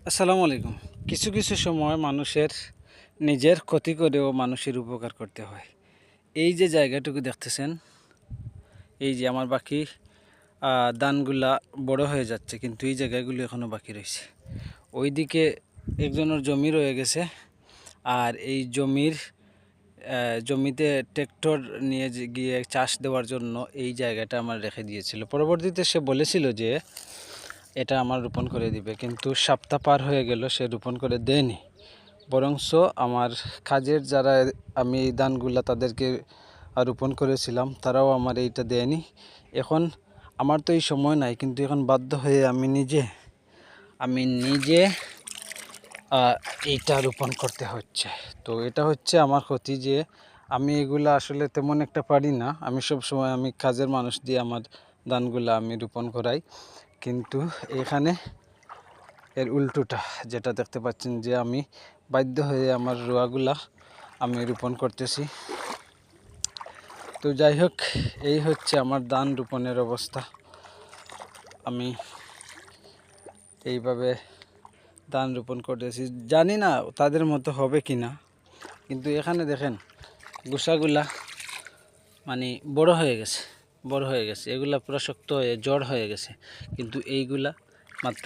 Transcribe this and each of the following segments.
আসসালামু আলাইকুম। কিছু কিছু সময় মানুষের নিজের ক্ষতি করেও মানুষের উপকার করতে হয়। এই যে জায়গাটুকু দেখতেছেন, এই যে আমার বাকি ধানগুলা বড় হয়ে যাচ্ছে, কিন্তু এই জায়গাগুলো এখনও বাকি রয়েছে। ওইদিকে একজনের জমি রয়ে গেছে, আর এই জমিতে ট্র্যাক্টর নিয়ে গিয়ে চাষ দেওয়ার জন্য এই জায়গাটা আমার রেখে দিয়েছিল। পরবর্তীতে সে বলেছিল যে এটা আমার রোপণ করে দিবে, কিন্তু সপ্তাহ পার হয়ে গেল, সে রোপণ করে দেয়নি। বরংস আমার কাজের যারা আমি এই ধানগুলা তাদেরকে রোপণ করেছিলাম, তারাও আমার এইটা দেয়নি। এখন আমার তো এই সময় নাই, কিন্তু এখন বাধ্য হয়ে আমি নিজে এইটা রোপণ করতে হচ্ছে। তো এটা হচ্ছে আমার ক্ষতি, যে আমি এগুলা আসলে তেমন একটা পারি না। আমি সব সময় কাজের মানুষ দিয়ে আমার ধানগুলা আমি রোপণ করাই, কিন্তু এখানে এর উল্টোটা যেটা দেখতে পাচ্ছেন, যে আমি বাধ্য হয়ে আমার রোয়াগুলা আমি রোপণ করতেছি। তো যাই হোক, এই হচ্ছে আমার ধান রোপণের অবস্থা। আমি এইভাবে ধান রোপণ করতেছি, জানি না তাদের মতো হবে কি না, কিন্তু এখানে দেখেন গোসাগুলা মানে বড় হয়ে গেছে, এগুলা পুরো শক্ত হয়ে জড় হয়ে গেছে, কিন্তু এইগুলা মাত্র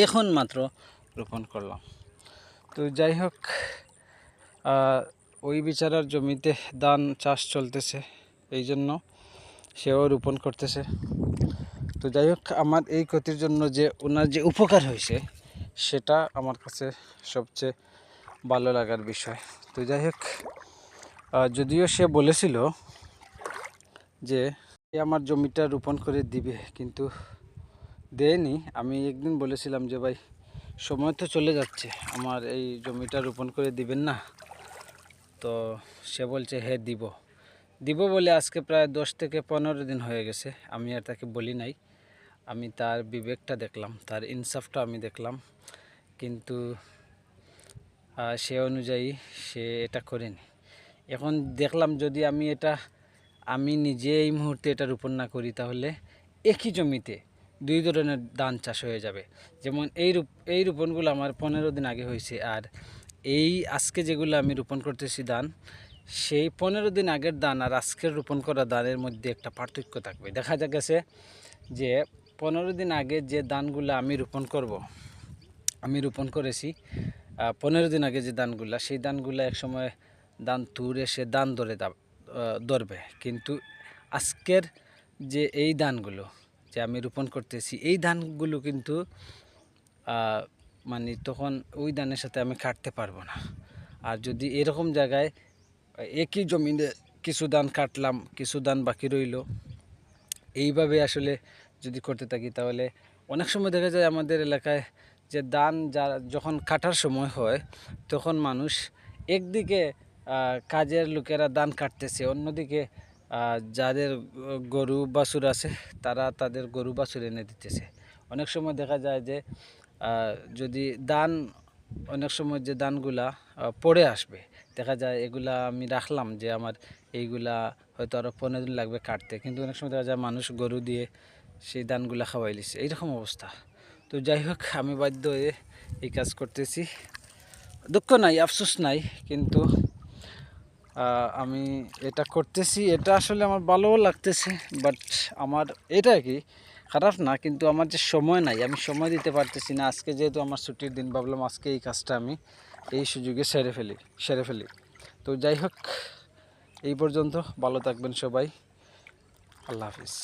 এখন মাত্র রোপণ করলাম। তো যাই হোক, ওই বিচারার জমিতে ধান চাষ চলতেছে, এই জন্য সেও রোপণ করতেছে। তো যাই হোক, আমার এই ক্ষতির জন্য যে ওনার যে উপকার হয়েছে, সেটা আমার কাছে সবচেয়ে ভালো লাগার বিষয়। তো যাই হোক, যদিও সে বলেছিল যে আমার জমিটা রোপণ করে দিবে, কিন্তু দেয়নি। আমি একদিন বলেছিলাম যে ভাই, সময় তো চলে যাচ্ছে, আমার এই জমিটা রোপণ করে দিবেন না? তো সে বলছে হ্যাঁ দিব বলে আজকে প্রায় 10 থেকে 15 দিন হয়ে গেছে। আমি আর তাকে বলি নাই। আমি তার বিবেকটা দেখলাম, তার ইনসাফটা আমি দেখলাম, কিন্তু সে অনুযায়ী সে এটা করেনি। এখন দেখলাম যদি আমি নিজে এই মুহূর্তে এটা রোপণ না করি, তাহলে একই জমিতে 2 ধরনের ধান চাষ হয়ে যাবে। যেমন এই রোপণগুলো আমার 15 দিন আগে হয়েছে, আর এই আজকে যেগুলো আমি রোপণ করতেছি ধান, সেই 15 দিন আগের ধান আর আজকের রোপণ করা ধানের মধ্যে একটা পার্থক্য থাকবে। দেখা গেছে যে 15 দিন আগে যে ধানগুলো আমি রোপণ করেছি, 15 দিন আগে যে ধানগুলা, সেই ধানগুলো একসময় ধান তুলে সে ধান ধরবে, কিন্তু আজকের যে এই ধানগুলো যে আমি রোপণ করতেছি, এই ধানগুলো কিন্তু মানে তখন ওই ধানের সাথে আমি কাটতে পারবো না। আর যদি এরকম জায়গায় একই জমিতে কিছু ধান কাটলাম, কিছু ধান বাকি রইল, এইভাবে আসলে যদি করতে থাকি, তাহলে অনেক সময় দেখা যায় আমাদের এলাকায় যে ধান যখন কাটার সময় হয়, তখন মানুষ একদিকে কাজের লোকেরা ধান কাটতেছে, অন্যদিকে যাদের গরু বাছুর আছে, তারা তাদের গরু বাছুর এনে দিতেছে। অনেক সময় দেখা যায় যে যদি অনেক সময় যে ধানগুলা পড়ে আসবে, দেখা যায় এগুলা আমি রাখলাম যে আমার এইগুলা হয়তো আরও 15 দিন লাগবে কাটতে, কিন্তু অনেক সময় দেখা যায় মানুষ গরু দিয়ে সেই ধানগুলা খাওয়াই লিছে, এইরকম অবস্থা। তো যাই হোক, আমি বাধ্য হয়ে এই কাজ করতেছি। দুঃখ নাই, আফসোস নাই, কিন্তু আমি এটা করতেছি, এটা আসলে আমার ভালোও লাগতেছে। বাট আমার এটা কি খারাপ না, কিন্তু আমার যে সময় নাই, আমি সময় দিতে পারতেছি না। আজকে যেহেতু আমার ছুটির দিন, ভাবলাম আজকে এই কাজটা আমি এই সুযোগে সেরে ফেলি। তো যাই হোক, এই পর্যন্ত। ভালো থাকবেন সবাই। আল্লাহ হাফিজ।